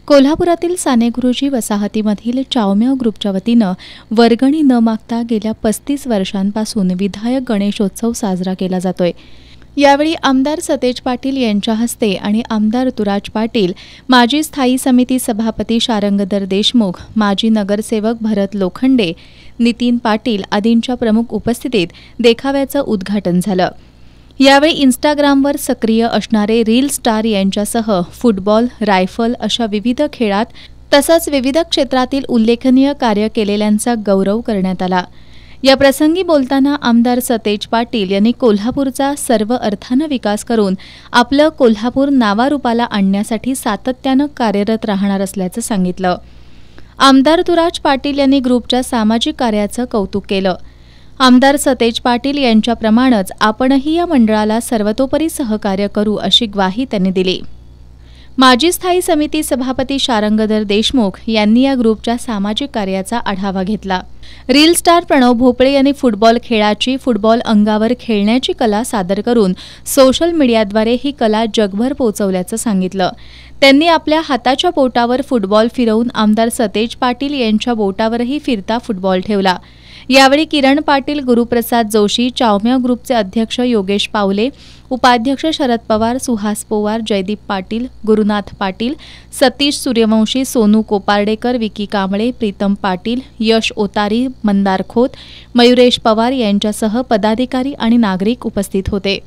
कोल्हापुरातील सानेगुरुजी वसाहतीमधील चावम्या ग्रुपच्या वतीनं वर्गणी न मागता गेल्या 35 वर्षांपासून विधायक गणेशोत्सव साजरा केला जातोय। यावेळी आमदार सतेज पाटील यांच्या हस्ते आणि आमदार तुराज पाटील, माजी स्थायी समिती सभापती शारंगधर देशमुख, माजी नगरसेवक भरत लोखंडे, नितीन पाटील आदींच्या प्रमुख उपस्थितीत देखाव्याचं उद्घाटन झालं। यावेळी इन्स्टाग्रामवर सक्रिय असणारे रील स्टार यांच्यासह फुटबॉल, रायफल अशा विविध खेळात तसंच विविध क्षेत्रातील उल्लेखनीय कार्य केलेल्यांचा गौरव करण्यात आला। या प्रसंगी बोलताना आमदार सतेज पाटील यांनी कोल्हापूरचा सर्व अर्थानं विकास करून आपलं कोल्हापूर नावारूपाला आणण्यासाठी सातत्यानं कार्यरत राहणार असल्याचं सांगितलं। आमदार तुराज पाटील यांनी ग्रुपच्या सामाजिक कार्याचं कौतुक केलं। आमदार सतेज पाटील यांच्याप्रमाणेच आपणही या मंडळाला सर्वतोपरी सहकार्य करू अशी ग्वाही त्यांनी दिली। माजी स्थायी समिती सभापती शारंगधर देशमुख यांनी या ग्रुपच्या सामाजिक कार्याचा आढावा घेतला। रील स्टार प्रणव भोपळे यांनी फुटबॉल खेळाची फुटबॉल अंगावर खेळण्याची कला सादर करून सोशल मीडियाद्वारे ही कला जगभर पोहोचवल्याचं सांगितलं। त्यांनी आपल्या हाताच्या बोटावर फुटबॉल फिरवून आमदार सतेज पाटील यांच्या बोटावरही फिरता फुटबॉल ठेवला। यावेळी किरण पाटील, गुरुप्रसाद जोशी, चावम्या ग्रुपचे अध्यक्ष योगेश पावले, उपाध्यक्ष शरद पवार, सुहास पोवार, जयदीप पाटील, गुरुनाथ पाटील, सतीश सूर्यवंशी, सोनू कोपार्डेकर, विकी कांबळे, प्रीतम पाटील, यश ओतारी, मंदार खोत, मयुरेश पवार यांच्यासह पदाधिकारी आणि नागरिक उपस्थित होते।